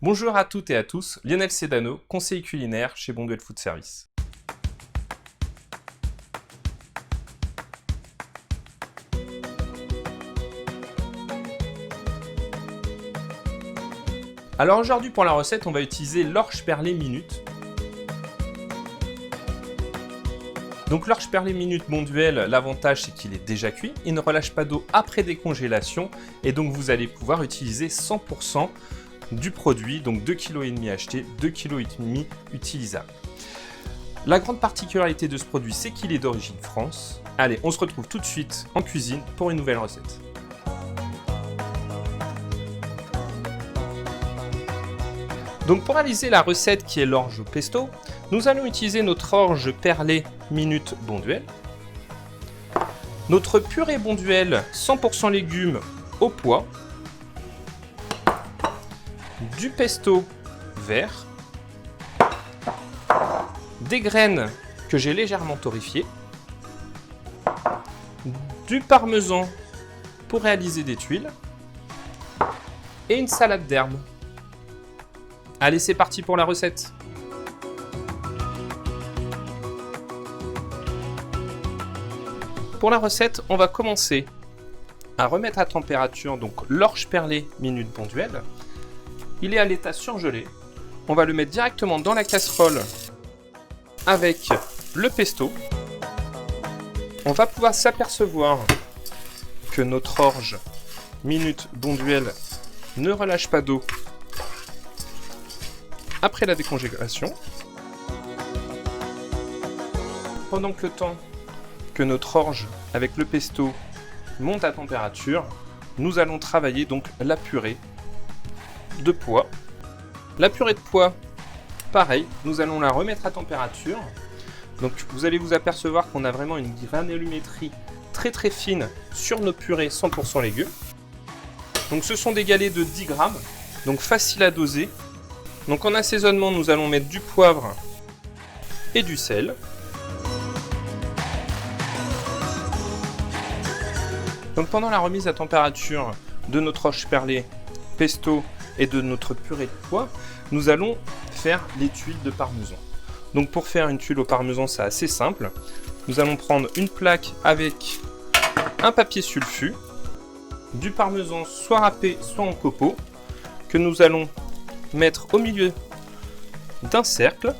Bonjour à toutes et à tous, Lionel Sedano, conseiller culinaire chez Bonduelle Food Service. Alors aujourd'hui pour la recette, on va utiliser l'orge perlé minute. Donc l'orge perlé minute Bonduelle, l'avantage c'est qu'il est déjà cuit, il ne relâche pas d'eau après décongélation et donc vous allez pouvoir utiliser 100% du produit, donc 2,5 kg acheté, 2,5 kg utilisable. La grande particularité de ce produit, c'est qu'il est d'origine France. Allez, on se retrouve tout de suite en cuisine pour une nouvelle recette. Donc pour réaliser la recette qui est l'orge au pesto, nous allons utiliser notre orge perlée minute Bonduelle, notre purée Bonduelle 100% légumes au pois, du pesto vert, des graines que j'ai légèrement torréfiées, du parmesan pour réaliser des tuiles et une salade d'herbes. Allez, c'est parti pour la recette. Pour la recette, on va commencer à remettre à température donc l'orge perlée minute Bonduelle. Il est à l'état surgelé. On va le mettre directement dans la casserole avec le pesto. On va pouvoir s'apercevoir que notre orge minute Bonduelle ne relâche pas d'eau après la décongélation. Pendant que le temps que notre orge avec le pesto monte à température, nous allons travailler donc la purée de pois. La purée de pois, pareil, nous allons la remettre à température. Donc vous allez vous apercevoir qu'on a vraiment une granulométrie très fine sur nos purées 100% légumes. Donc ce sont des galets de 10 grammes, donc facile à doser. Donc en assaisonnement, nous allons mettre du poivre et du sel. Donc pendant la remise à température de notre orge perlée, pesto et de notre purée de pois, nous allons faire les tuiles de parmesan. Donc pour faire une tuile au parmesan, c'est assez simple. Nous allons prendre une plaque avec un papier sulfu, du parmesan soit râpé, soit en copeaux, que nous allons mettre au milieu d'un cercle,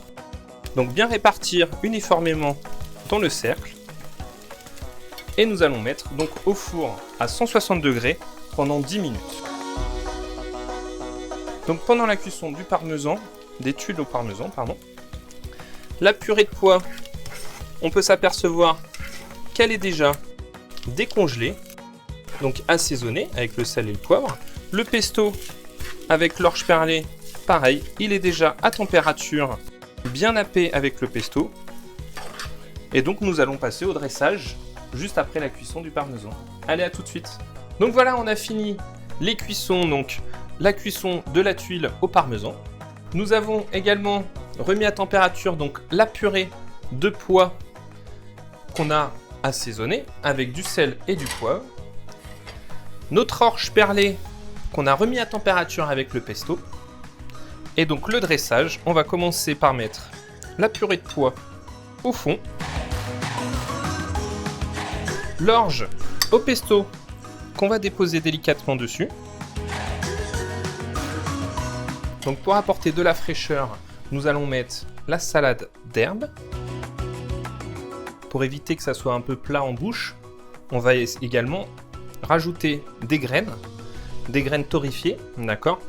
donc bien répartir uniformément dans le cercle, et nous allons mettre donc au four à 160 degrés pendant 10 minutes. Donc pendant la cuisson du parmesan, des tuiles au parmesan, la purée de pois, on peut s'apercevoir qu'elle est déjà décongelée, donc assaisonnée avec le sel et le poivre. Le pesto avec l'orge perlée, pareil, il est déjà à température, bien happé avec le pesto. Et donc nous allons passer au dressage juste après la cuisson du parmesan. Allez, à tout de suite. Donc voilà, on a fini les cuissons, donc la cuisson de la tuile au parmesan. Nous avons également remis à température donc la purée de pois qu'on a assaisonnée avec du sel et du poivre. Notre orge perlée qu'on a remis à température avec le pesto. Et donc le dressage, on va commencer par mettre la purée de pois au fond, l'orge au pesto qu'on va déposer délicatement dessus. Donc pour apporter de la fraîcheur, nous allons mettre la salade d'herbes. Pour éviter que ça soit un peu plat en bouche, on va également rajouter des graines torréfiées, d'accord.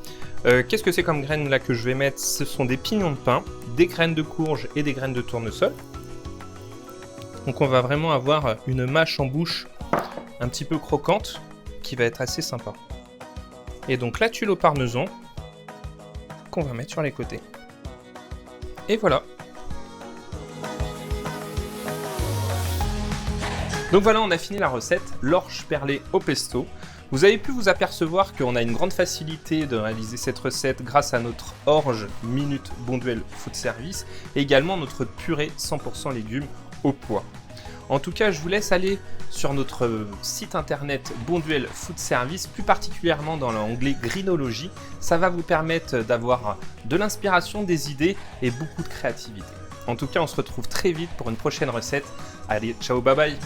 Qu'est-ce que c'est comme graines là que je vais mettre? Ce sont des pignons de pin, des graines de courge et des graines de tournesol. Donc on va vraiment avoir une mâche en bouche un petit peu croquante qui va être assez sympa. Et donc la tuile au parmesan qu'on va mettre sur les côtés. Et voilà. Donc voilà, on a fini la recette, l'orge perlée au pesto. Vous avez pu vous apercevoir qu'on a une grande facilité de réaliser cette recette grâce à notre orge minute Bonduelle Food Service et également notre purée 100% légumes au pois. En tout cas, je vous laisse aller sur notre site internet Bonduel Food Service, plus particulièrement dans l'onglet Greenologie. Ça va vous permettre d'avoir de l'inspiration, des idées et beaucoup de créativité. En tout cas, on se retrouve très vite pour une prochaine recette. Allez, ciao, bye bye!